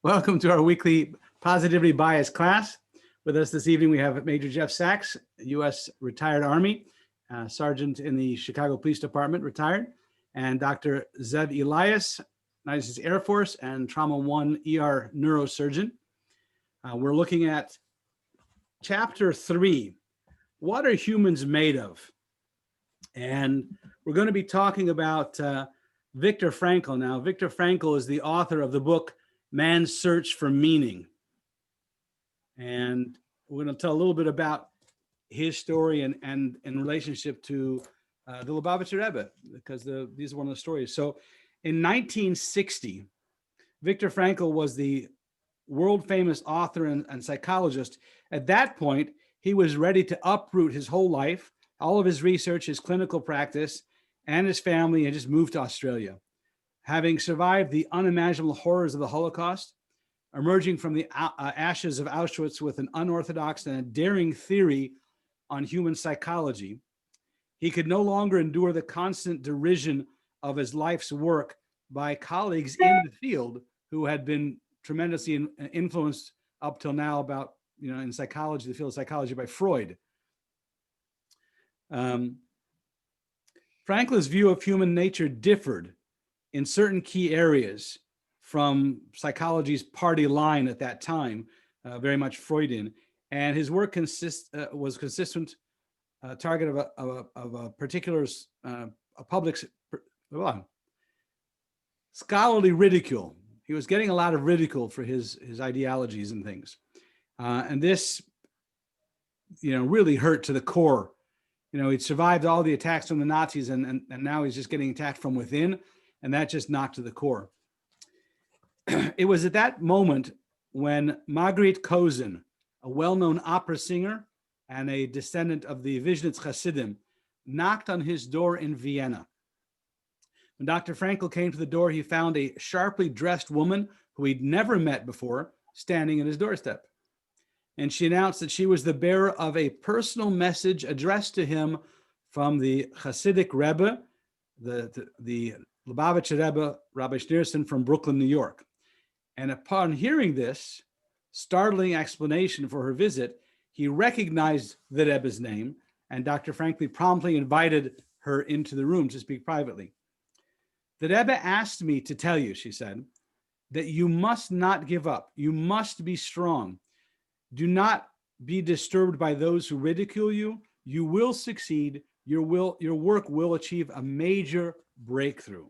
Welcome to our weekly Positivity Bias class. With us this evening, we have Maj Jeff Sack, U.S. retired Army, Sergeant in the Chicago Police Department, retired, and Dr. Zev Elias, United States Air Force and Trauma 1 ER Neurosurgeon. We're looking at Chapter 3, What Are Humans Made Of? And we're going to be talking about Viktor Frankl. Now, Viktor Frankl is the author of the book Man's Search for Meaning. And we're going to tell a little bit about his story and in relationship to the Lubavitcher Rebbe, because these are one of the stories. So in 1960, Viktor Frankl was the world famous author and psychologist. At that point, he was ready to uproot his whole life, all of his research, his clinical practice, and his family, and just move to Australia. Having survived the unimaginable horrors of the Holocaust, emerging from the ashes of Auschwitz with an unorthodox and a daring theory on human psychology, he could no longer endure the constant derision of his life's work by colleagues in the field who had been tremendously influenced up till now about, in psychology, the field of psychology, by Freud. Franklin's view of human nature differed in certain key areas from psychology's party line at that time, very much Freudian, and his work was consistent target of a particular public scholarly ridicule. He was getting a lot of ridicule for his ideologies and things, and this, really hurt to the core. He'd survived all the attacks from the Nazis, and now he's just getting attacked from within, and that just knocked to the core. It was at that moment when Margaret Kozin, a well-known opera singer and a descendant of the Vishnitz Hasidim, knocked on his door in Vienna. When Dr. Frankl came to the door, he found a sharply dressed woman who he'd never met before standing at his doorstep. And she announced that she was the bearer of a personal message addressed to him from the Hasidic Rebbe, the Lubavitcher Rebbe, Rabbi from Brooklyn, New York. And upon hearing this startling explanation for her visit, he recognized the Rebbe's name, and Dr. Frankl promptly invited her into the room to speak privately. The Rebbe asked me to tell you, she said, that you must not give up. You must be strong. Do not be disturbed by those who ridicule you. You will succeed. Your work will achieve a major breakthrough.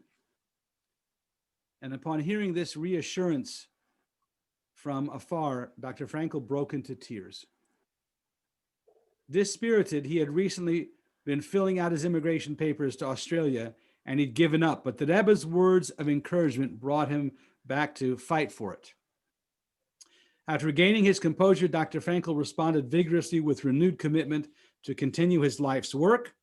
And upon hearing this reassurance from afar, Dr. Frankl broke into tears. Dispirited, he had recently been filling out his immigration papers to Australia, and he'd given up, but the Rebbe's words of encouragement brought him back to fight for it. After regaining his composure, Dr. Frankl responded vigorously with renewed commitment to continue his life's work,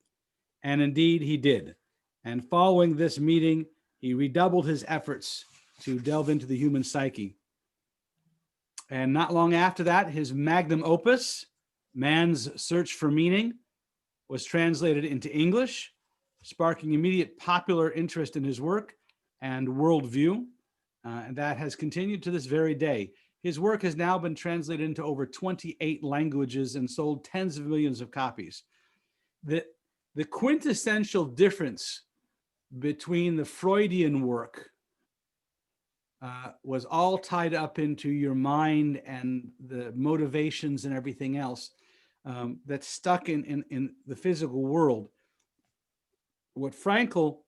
and indeed he did. And following this meeting, he redoubled his efforts to delve into the human psyche. And not long after that, his magnum opus, Man's Search for Meaning, was translated into English, sparking immediate popular interest in his work and worldview. And that has continued to this very day. His work has now been translated into over 28 languages and sold tens of millions of copies. The quintessential difference between the Freudian work was all tied up into your mind and the motivations and everything else that's stuck in the physical world. What Frankl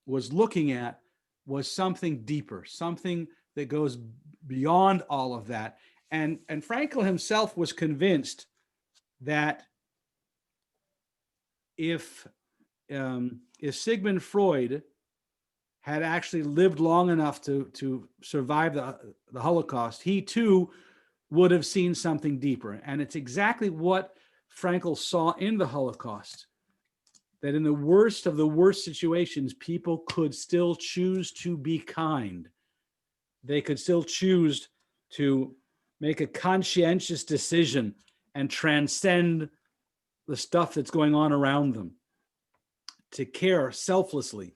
was looking at was something deeper, something that goes beyond all of that. And Frankl himself was convinced that if Sigmund Freud had actually lived long enough to survive the Holocaust, he too would have seen something deeper. And it's exactly what Frankl saw in the Holocaust, that in the worst of the worst situations, people could still choose to be kind. They could still choose to make a conscientious decision and transcend the stuff that's going on around them, to care selflessly.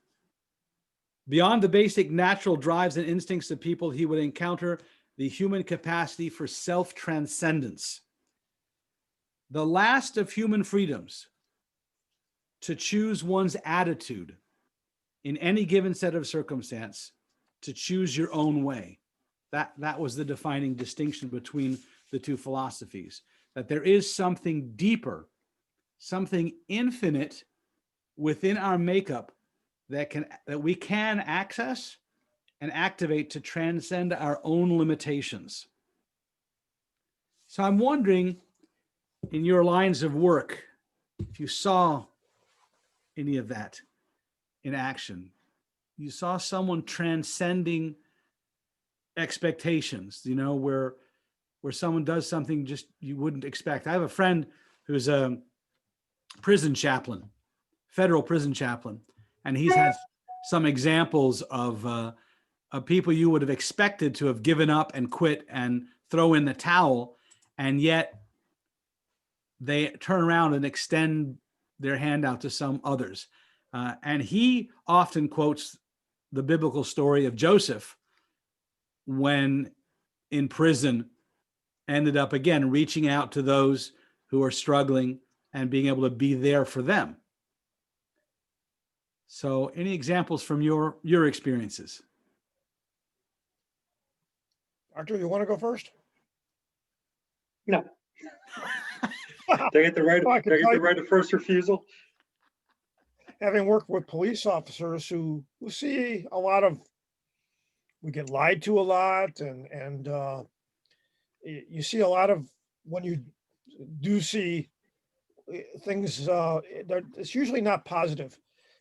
Beyond the basic natural drives and instincts of people, he would encounter the human capacity for self-transcendence. The last of human freedoms, to choose one's attitude in any given set of circumstance, to choose your own way. That was the defining distinction between the two philosophies, that there is something deeper, something infinite within our makeup that we can access and activate to transcend our own limitations. So I'm wondering, in your lines of work, if you saw any of that in action. You saw someone transcending expectations, you know, where someone does something just you wouldn't expect. I have a friend who's a prison chaplain, federal prison chaplain, and he's had some examples of people you would have expected to have given up and quit and throw in the towel, and yet they turn around and extend their hand out to some others. And he often quotes the biblical story of Joseph, when in prison, ended up again reaching out to those who are struggling and being able to be there for them. So any examples from your experiences? Doctor, you want to go first? No. Did I get the right of first refusal? Having worked with police officers who see a lot of, we get lied to a lot, and you see a lot of, when you do see things, it's usually not positive.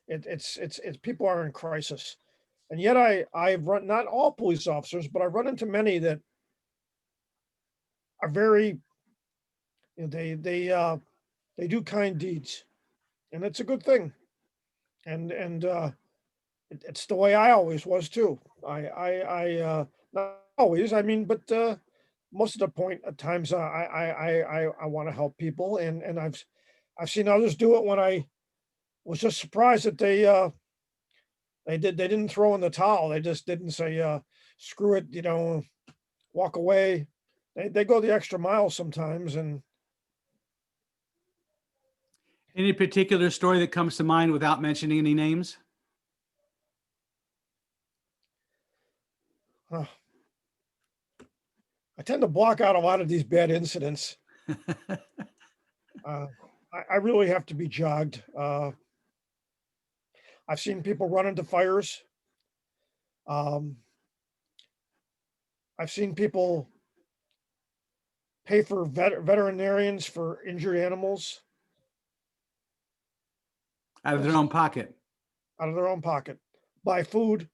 It's people are in crisis, and yet I've run, not all police officers, but I've run into many that are very, you know, they do kind deeds, and it's a good thing. And it's the way I always was too. I not always, I mean, but most of the point at times I want to help people, and I've seen others do it when I was just surprised that they didn't throw in the towel. They just didn't say screw it, you know, walk away. They go the extra mile sometimes. And any particular story that comes to mind without mentioning any names? I tend to block out a lot of these bad incidents. I really have to be jogged. I've seen people run into fires. I've seen people pay for veterinarians for injured animals. Out of their own pocket. Out of their own pocket. Buy food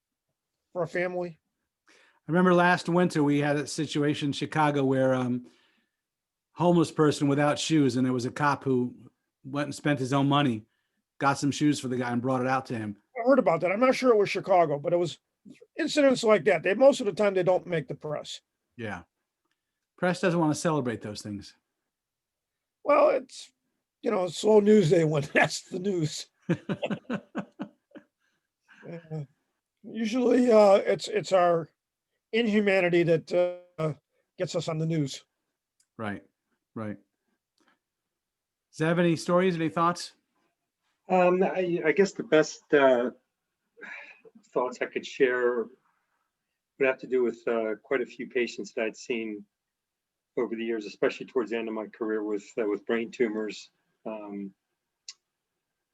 for a family. I remember last winter we had a situation in Chicago where homeless person without shoes, and there was a cop who went and spent his own money, got some shoes for the guy and brought it out to him. I heard about that. I'm not sure it was Chicago, but it was incidents like that. Most of the time they don't make the press. Yeah. Press doesn't want to celebrate those things. Well, it's, you know, slow news day when that's the news. Usually it's our inhumanity that gets us on the news. Right. Zev, any stories, any thoughts? I guess the best thoughts I could share would have to do with quite a few patients that I'd seen over the years, especially towards the end of my career with brain tumors.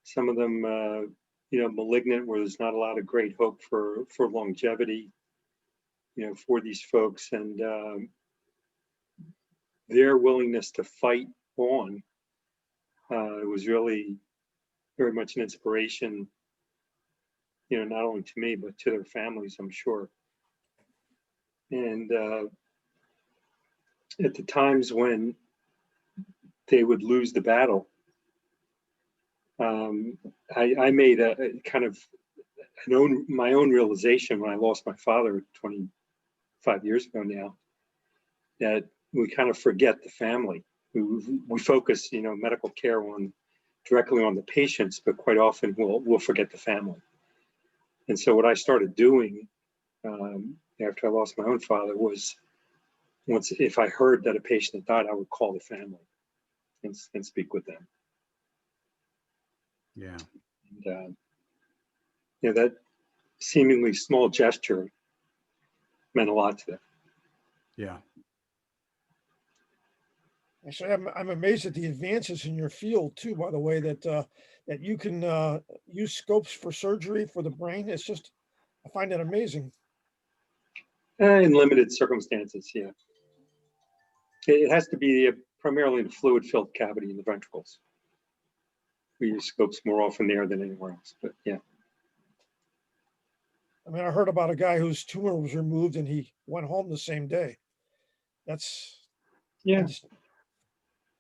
Some of them, you know, malignant, where there's not a lot of great hope for longevity, you know, for these folks, and their willingness to fight on was really very much an inspiration, you know, not only to me, but to their families, I'm sure. And at the times when they would lose the battle, I made a kind of my own realization when I lost my father 25 years ago now, that we kind of forget the family. We focus, you know, medical care directly on the patients, but quite often we'll forget the family. And so what I started doing after I lost my own father was if I heard that a patient had died, I would call the family and speak with them. Yeah. And, that seemingly small gesture meant a lot to them. Yeah. Actually, I'm amazed at the advances in your field too, by the way, that you can use scopes for surgery for the brain. It's just, I find it amazing. In limited circumstances, yeah. It has to be primarily in a fluid-filled cavity in the ventricles. We use scopes more often there than anywhere else, but yeah. I mean, I heard about a guy whose tumor was removed and he went home the same day. That's, I Yeah. just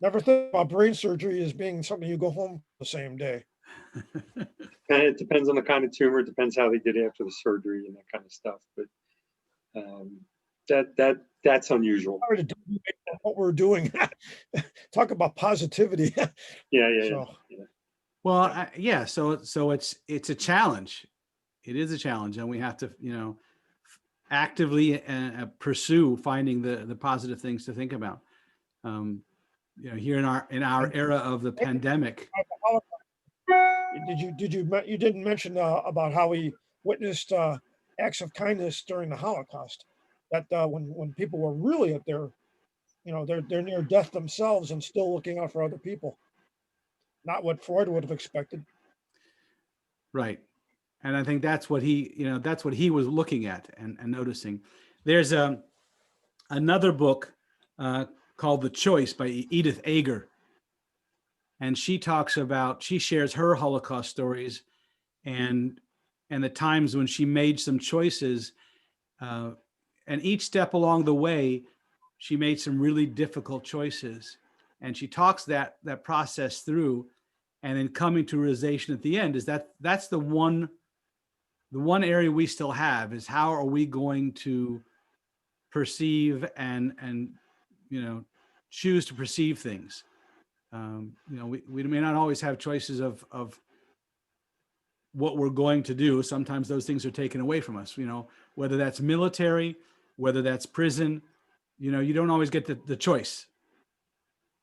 never thought about brain surgery as being something you go home the same day. And it depends on the kind of tumor. It depends how they did after the surgery and that kind of stuff. But that's unusual. Sorry to deviate from what we're doing. Talk about positivity. Yeah. So, Well, yeah. So it's a challenge. It is a challenge, and we have to, actively pursue finding the positive things to think about. Here in our era of the pandemic. you didn't mention about how we witnessed acts of kindness during the Holocaust, that when people were really at their, they're near death themselves and still looking out for other people. Not what Freud would have expected. Right. And I think that's what he was looking at and noticing. There's another book called The Choice by Edith Eger. And she shares her Holocaust stories and the times when she made some choices. And each step along the way, she made some really difficult choices. And she talks that process through, and then coming to realization at the end is that's the one area we still have, is how are we going to perceive and choose to perceive things. We may not always have choices of what we're going to do. Sometimes those things are taken away from us, whether that's military, whether that's prison, you don't always get the choice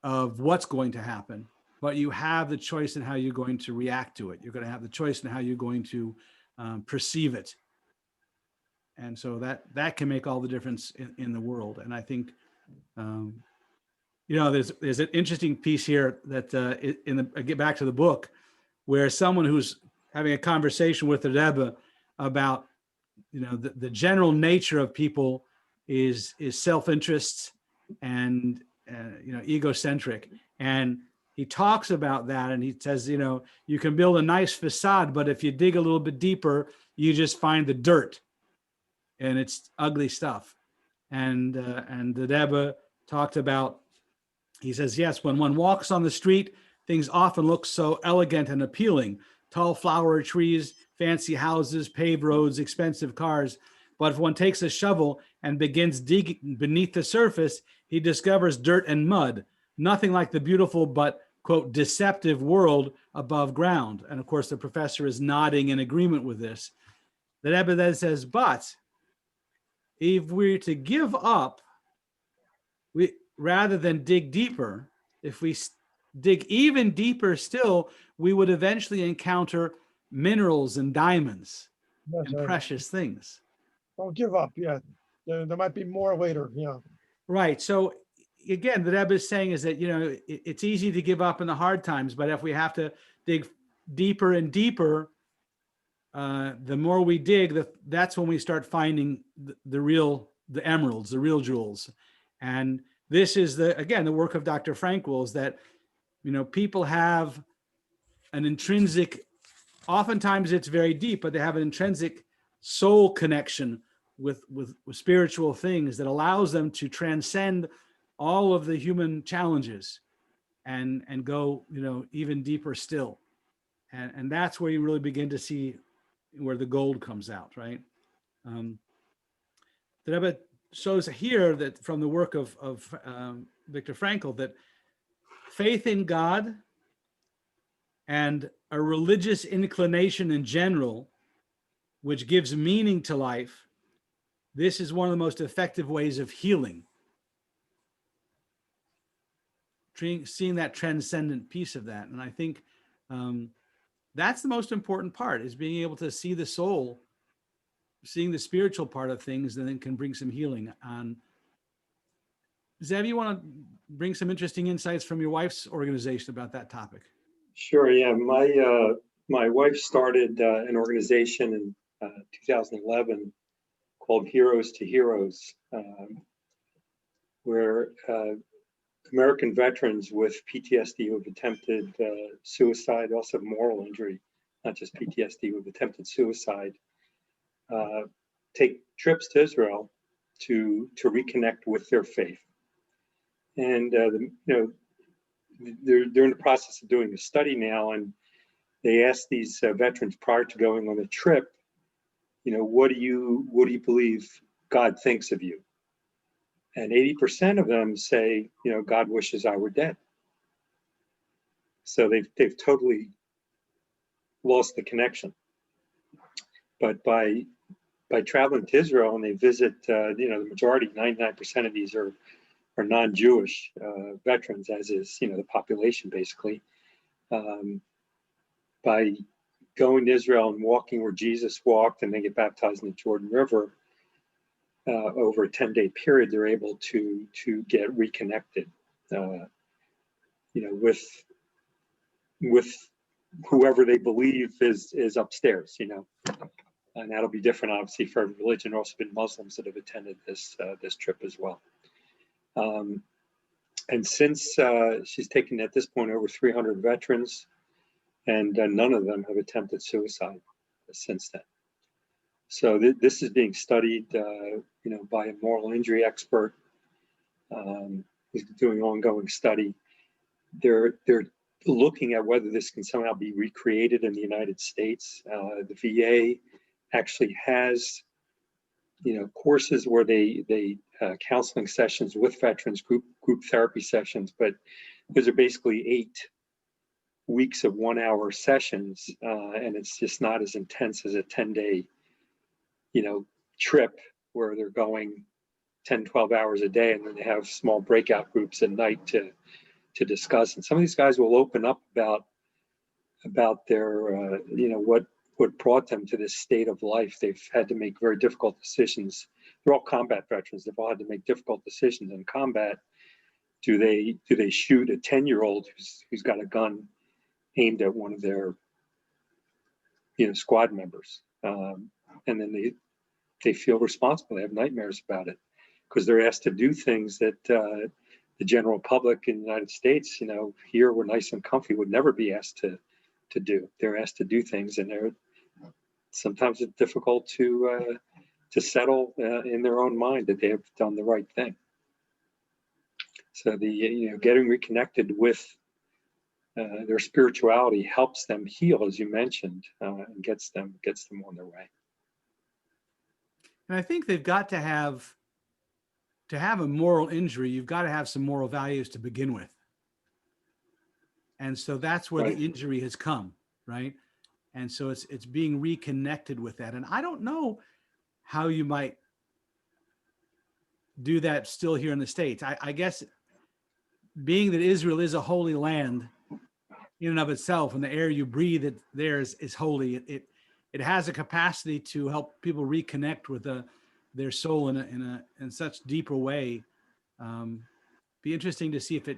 of what's going to happen, but you have the choice in how you're going to react to it. You're going to have the choice in how you're going to perceive it. And so that can make all the difference in the world. And I think, there's an interesting piece here that I get back to the book, where someone who's having a conversation with the Rebbe about, the general nature of people is self-interest and, egocentric. And he talks about that, and he says, you can build a nice facade, but if you dig a little bit deeper, you just find the dirt, and it's ugly stuff. And the Rebbe talked about, he says, yes, when one walks on the street, things often look so elegant and appealing. Tall flower trees, fancy houses, paved roads, expensive cars. But if one takes a shovel and begins digging beneath the surface, he discovers dirt and mud, nothing like the beautiful but, quote, deceptive world above ground. And of course, the professor is nodding in agreement with this. The Rebbe then says, but if we're to give up, rather than dig deeper, if we dig even deeper still, we would eventually encounter minerals and diamonds and precious things. Don't give up. Yeah. There might be more later. Yeah. Right. So again, the Rebbe is saying is that, it's easy to give up in the hard times, but if we have to dig deeper and deeper, the more we dig, that's when we start finding the emeralds, the real jewels. And this is the work of Dr. Frankl, is that, people have an intrinsic, oftentimes it's very deep, but they have an intrinsic soul connection with spiritual things that allows them to transcend all of the human challenges and go, even deeper still. And that's where you really begin to see where the gold comes out, right? The Rebbe shows here that from the work of Viktor Frankl, that faith in God and a religious inclination in general, which gives meaning to life, this is one of the most effective ways of healing. seeing that transcendent piece of that. And I think that's the most important part, is being able to see the soul, seeing the spiritual part of things, and then can bring some healing. Zev, you want to bring some interesting insights from your wife's organization about that topic? Sure. Yeah, my wife started an organization in 2011 called Heroes to Heroes, where American veterans with PTSD who have attempted suicide, also moral injury, not just PTSD, who have attempted suicide, take trips to Israel to reconnect with their faith. And they're in the process of doing a study now, and they asked these veterans prior to going on the trip, what do you believe God thinks of you? And 80% of them say, God wishes I were dead. So they've totally lost the connection. But by traveling to Israel, and they visit, the majority, 99% of these are non-Jewish veterans, as is, the population basically. By going to Israel and walking where Jesus walked, and they get baptized in the Jordan River, over a 10-day period, they're able to get reconnected, with whoever they believe is upstairs, and that'll be different, obviously, for every religion. There have also been Muslims that have attended this trip as well. And since she's taken at this point over 300 veterans, and none of them have attempted suicide since then. So this is being studied, by a moral injury expert. Who's doing ongoing study. They're looking at whether this can somehow be recreated in the United States. The VA actually has, courses where they counseling sessions with veterans, group therapy sessions, but those are basically 8 weeks of 1-hour sessions, and it's just not as intense as a 10-day, trip where they're going 10, 12 hours a day, and then they have small breakout groups at night to discuss. And some of these guys will open up about their, what brought them to this state of life. They've had to make very difficult decisions. They're all combat veterans. They've all had to make difficult decisions in combat. Do they shoot a 10-year-old who's got a gun aimed at one of their, squad members? And then they feel responsible. They have nightmares about it because they're asked to do things that the general public in the United States, here we're nice and comfy, would never be asked to do. They're asked to do things, and sometimes it's difficult to settle in their own mind that they have done the right thing. So getting reconnected with their spirituality helps them heal, as you mentioned, and gets them on their way. And I think they've got to have a moral injury. You've got to have some moral values to begin with. And so that's where Right. the injury has come, right? And so it's being reconnected with that. And I don't know how you might do that still here in the States. I guess being that Israel is a holy land in and of itself, and the air you breathe there is holy, it has a capacity to help people reconnect with their soul in such deeper way. Be interesting to see if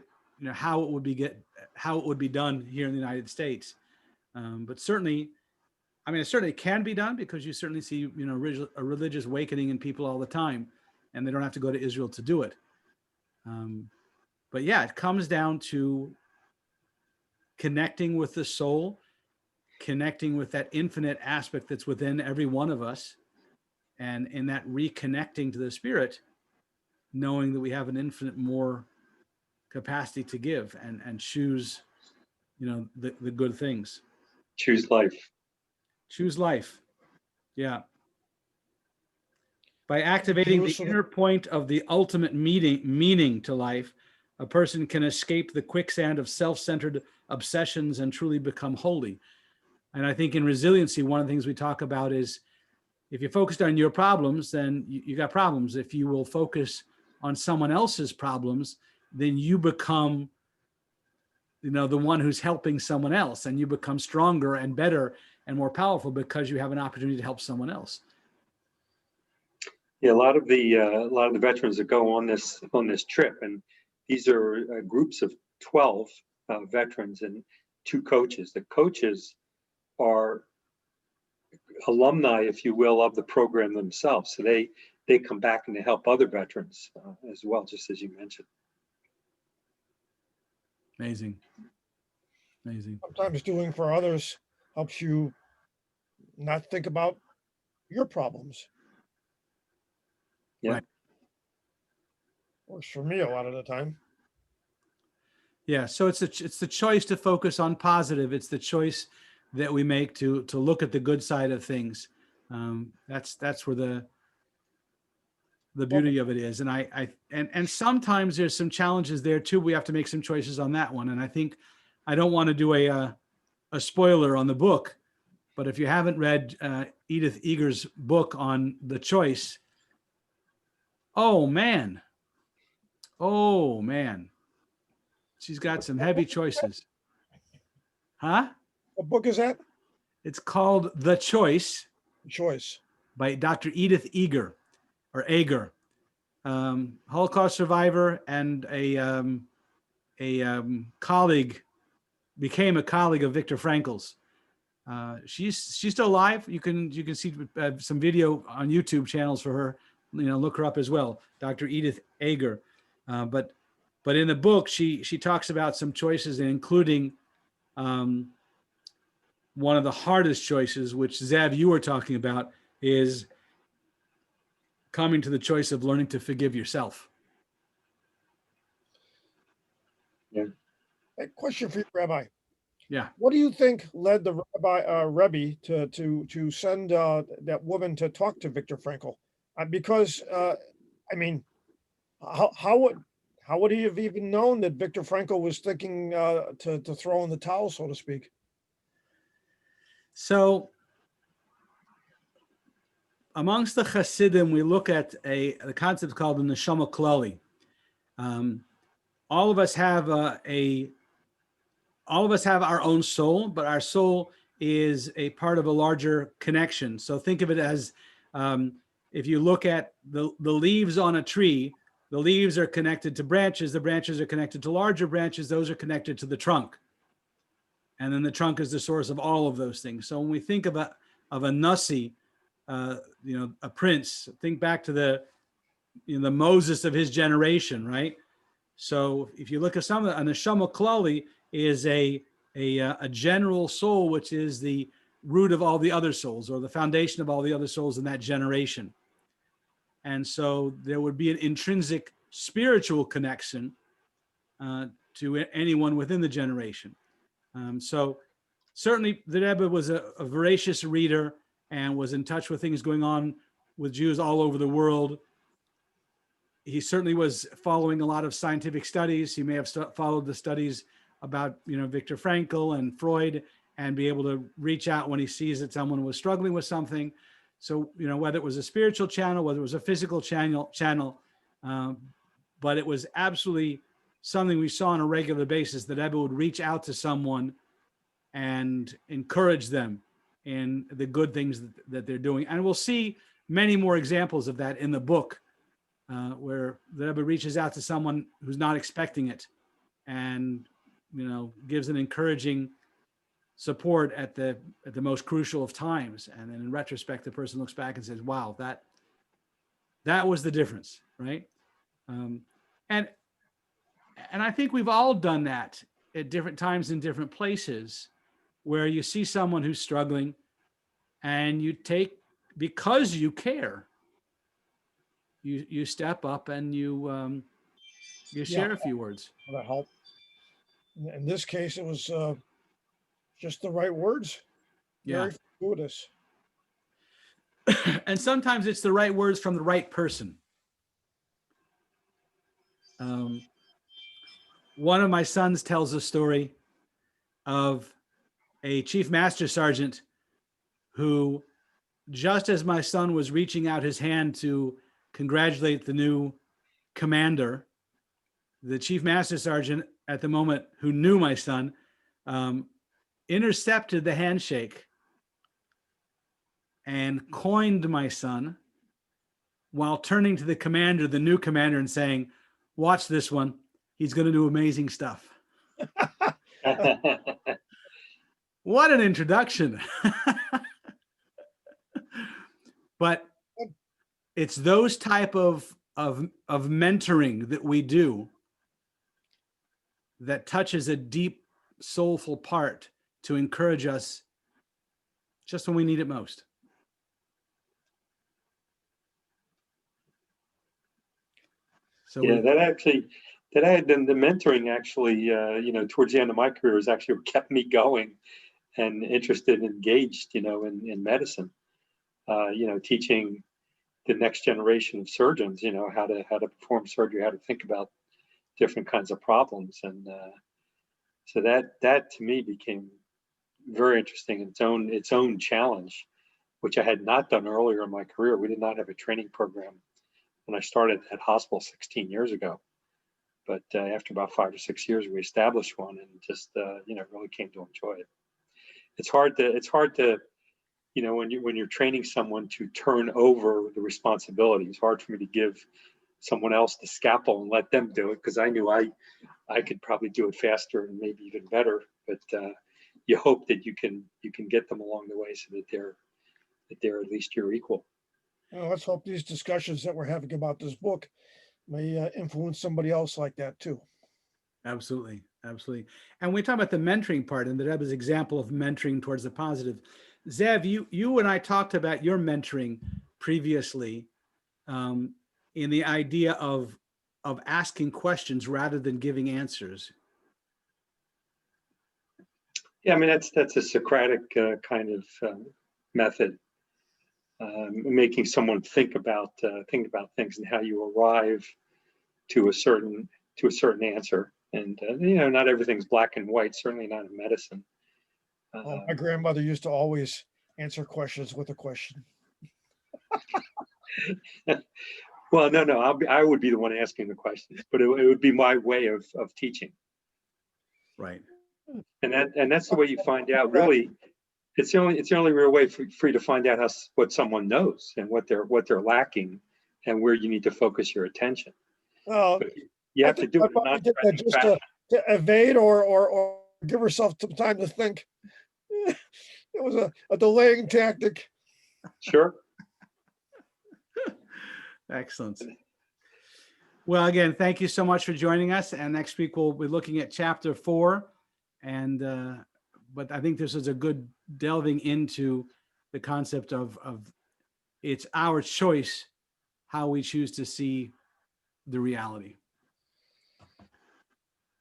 how it would be done here in the United States. But certainly, it certainly can be done, because you certainly see a religious awakening in people all the time, and they don't have to go to Israel to do it. But yeah, it comes down to connecting with the soul, connecting with that infinite aspect that's within every one of us, and in that reconnecting to the spirit, knowing that we have an infinite more capacity to give and choose, the good things. Choose life. Choose life. Yeah. By activating the inner point of the ultimate meaning to life, a person can escape the quicksand of self-centered obsessions and truly become holy. And I think in resiliency, one of the things we talk about is, if you're focused on your problems, then you got problems. If you will focus on someone else's problems, then you become the one who's helping someone else, and you become stronger and better and more powerful because you have an opportunity to help someone else. Yeah, a lot of the veterans that go on this trip, and these are groups of 12 veterans and 2 coaches. The coaches are alumni, if you will, of the program themselves. So they come back and they help other veterans as well, just as you mentioned. Amazing. Sometimes doing for others helps you not think about your problems. Yeah. Right. Works for me a lot of the time. Yeah. So it's the choice to focus on positive. It's the choice that we make to look at the good side of things. That's where the beauty of it is. And sometimes there's some challenges there too. We have to make some choices on that one. And I think I don't want to do a spoiler on the book, but if you haven't read Edith Eger's book on the choice, oh man, she's got some heavy choices. Huh? What book is that? It's called The Choice Choice. by Dr. Edith Eger, or Eger, Holocaust survivor and a colleague, became a colleague of Viktor Frankl's. She's still alive. You can see some video on YouTube channels for her. Look her up as well, Dr. Edith Eger. But in the book, she talks about some choices, including one of the hardest choices, which Zev, you were talking about, is coming to the choice of learning to forgive yourself. Yeah. A question for you, Rabbi. Yeah. What do you think led the Rebbe to send that woman to talk to Viktor Frankl? Because I mean, how would he have even known that Viktor Frankl was thinking to throw in the towel, so to speak? So amongst the Hasidim, we look at the concept called the neshama klali. All of us have our own soul, but our soul is a part of a larger connection. So think of it as if you look at the leaves on a tree, the leaves are connected to branches, the branches are connected to larger branches, those are connected to the trunk. And then the trunk is the source of all of those things. So when we think of a nasi, a prince, think back to the Moses of his generation, right? So if you look at some of the neshama klali is a general soul, which is the root of all the other souls, or the foundation of all the other souls in that generation. And so there would be an intrinsic spiritual connection to anyone within the generation. So certainly the Rebbe was a voracious reader and was in touch with things going on with Jews all over the world. He certainly was following a lot of scientific studies. He may have followed the studies about, Viktor Frankl and Freud, and be able to reach out when he sees that someone was struggling with something. So, whether it was a spiritual channel, whether it was a physical channel, but it was absolutely something we saw on a regular basis, that Rebbe would reach out to someone and encourage them in the good things that they're doing. And we'll see many more examples of that in the book, where the Rebbe reaches out to someone who's not expecting it and, gives an encouraging support at the most crucial of times. And then in retrospect, the person looks back and says, wow, that was the difference, right? And I think we've all done that at different times in different places, where you see someone who's struggling and you take, because you care, you step up and you share a few words. That help. In this case, it was just the right words. Yeah. Very fortuitous. And sometimes it's the right words from the right person. One of my sons tells a story of a chief master sergeant who, just as my son was reaching out his hand to congratulate the new commander, the chief master sergeant at the moment who knew my son, intercepted the handshake and coined my son while turning to the commander, the new commander, and saying, watch this one. He's going to do amazing stuff. What an introduction. But it's those type of mentoring that we do that touches a deep, soulful part to encourage us just when we need it most. So yeah, that had been the mentoring actually, you know, towards the end of my career was actually what kept me going and interested and engaged, you know, in medicine, you know, teaching the next generation of surgeons, you know, how to perform surgery, how to think about different kinds of problems. And so that to me became very interesting in its own challenge, which I had not done earlier in my career. We did not have a training program when I started at hospital 16 years ago. But after about 5 or 6 years, we established one and just, you know, really came to enjoy it. It's hard to, you know, when you're training someone to turn over the responsibility. It's hard for me to give someone else the scalpel and let them do it, because I knew I could probably do it faster and maybe even better. But you hope that you can get them along the way so that they're at least your equal. Well, let's hope these discussions that we're having about this book may influence somebody else like that too. absolutely, absolutely. And we talk about the mentoring part, and the Rebbe's example of mentoring towards the positive. Zev, you and I talked about your mentoring previously, in the idea of asking questions rather than giving answers. Yeah, I mean that's a Socratic kind of method, making someone think about things and how you arrive to a certain answer. And you know, not everything's black and white. Certainly not in medicine. Well, my grandmother used to always answer questions with a question. Well, no, I would be the one asking the questions, but it would be my way of teaching. Right. And that's the way you find out. Really, it's the only real way for you to find out what someone knows and what they're lacking, and where you need to focus your attention. Well, But you have to do it in a non-threatening just fashion. to evade or give herself some time to think. It was a delaying tactic. Sure. Excellent. Well, again, thank you so much for joining us. And next week we'll be looking at chapter 4. And but I think this is a good delving into the concept of it's our choice how we choose to see the reality.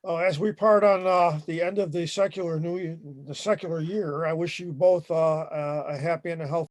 Well, as we part on the end of the secular year, I wish you both a happy and a healthy